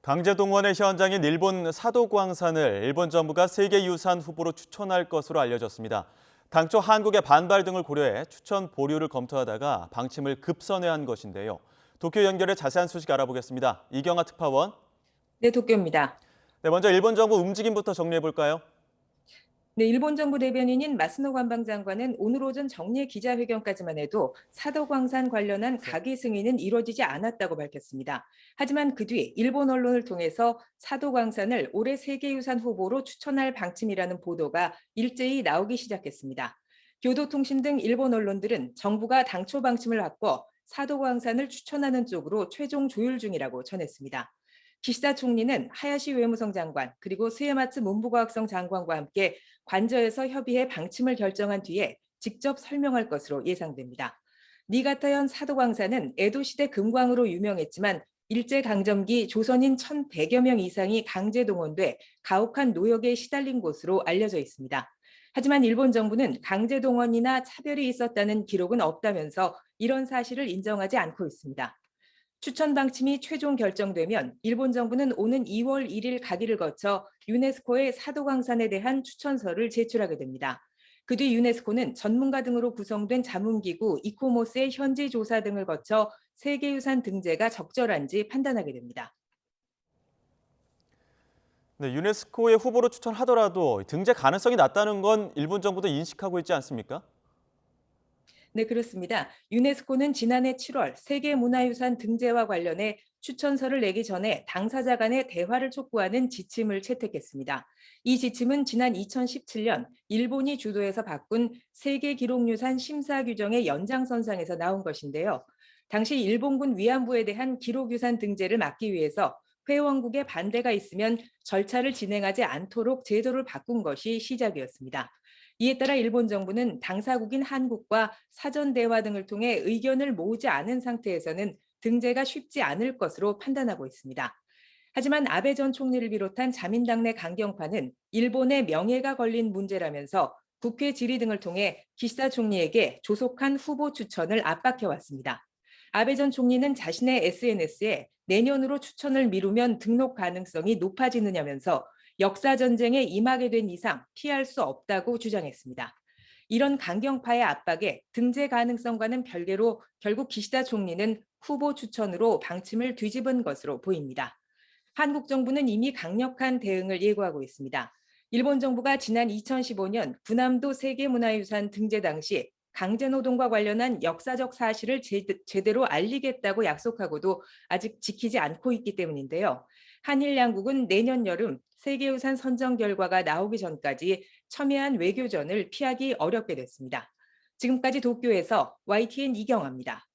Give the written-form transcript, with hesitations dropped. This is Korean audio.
강제동원의 현장인 일본 사도광산을 일본 정부가 세계유산 후보로 추천할 것으로 알려졌습니다. 당초 한국의 반발 등을 고려해 추천 보류를 검토하다가 방침을 급선회한 것인데요. 도쿄 연결해 자세한 소식 알아보겠습니다. 이경아 특파원. 네, 도쿄입니다. 네, 먼저 일본 정부 움직임부터 정리해 볼까요? 네, 일본 정부 대변인인 마스노 관방장관은 오늘 오전 정례 기자회견까지만 해도 사도광산 관련한 가계 승인은 이루어지지 않았다고 밝혔습니다. 하지만 그 뒤 일본 언론을 통해서 사도광산을 올해 세계유산 후보로 추천할 방침이라는 보도가 일제히 나오기 시작했습니다. 교도통신 등 일본 언론들은 정부가 당초 방침을 바꿔 사도광산을 추천하는 쪽으로 최종 조율 중이라고 전했습니다. 기시다 총리는 하야시 외무성 장관 그리고 스에마츠 문부과학성 장관과 함께 관저에서 협의해 방침을 결정한 뒤에 직접 설명할 것으로 예상됩니다. 니가타현 사도광산은 에도 시대 금광으로 유명했지만 일제강점기 조선인 1,100여 명 이상이 강제 동원돼 가혹한 노역에 시달린 곳으로 알려져 있습니다. 하지만 일본 정부는 강제 동원이나 차별이 있었다는 기록은 없다면서 이런 사실을 인정하지 않고 있습니다. 추천 방침이 최종 결정되면 일본 정부는 오는 2월 1일 가기를 거쳐 유네스코에 사도광산에 대한 추천서를 제출하게 됩니다. 그 뒤 유네스코는 전문가 등으로 구성된 자문기구 이코모스의 현지 조사 등을 거쳐 세계유산 등재가 적절한지 판단하게 됩니다. 네, 유네스코의 후보로 추천하더라도 등재 가능성이 낮다는 건 일본 정부도 인식하고 있지 않습니까? 네, 그렇습니다. 유네스코는 지난해 7월 세계문화유산 등재와 관련해 추천서를 내기 전에 당사자 간의 대화를 촉구하는 지침을 채택했습니다. 이 지침은 지난 2017년 일본이 주도해서 바꾼 세계기록유산 심사 규정의 연장선상에서 나온 것인데요. 당시 일본군 위안부에 대한 기록유산 등재를 막기 위해서 회원국의 반대가 있으면 절차를 진행하지 않도록 제도를 바꾼 것이 시작이었습니다. 이에 따라 일본 정부는 당사국인 한국과 사전 대화 등을 통해 의견을 모으지 않은 상태에서는 등재가 쉽지 않을 것으로 판단하고 있습니다. 하지만 아베 전 총리를 비롯한 자민당 내 강경파는 일본의 명예가 걸린 문제라면서 국회 질의 등을 통해 기시다 총리에게 조속한 후보 추천을 압박해왔습니다. 아베 전 총리는 자신의 SNS에 내년으로 추천을 미루면 등록 가능성이 높아지느냐면서 역사전쟁에 임하게 된 이상 피할 수 없다고 주장했습니다. 이런 강경파의 압박에 등재 가능성과는 별개로 결국 기시다 총리는 후보 추천으로 방침을 뒤집은 것으로 보입니다. 한국 정부는 이미 강력한 대응을 예고하고 있습니다. 일본 정부가 지난 2015년 군함도 세계문화유산 등재 당시 강제노동과 관련한 역사적 사실을 제대로 알리겠다고 약속하고도 아직 지키지 않고 있기 때문인데요. 한일 양국은 내년 여름 세계유산 선정 결과가 나오기 전까지 첨예한 외교전을 피하기 어렵게 됐습니다. 지금까지 도쿄에서 YTN 이경아입니다.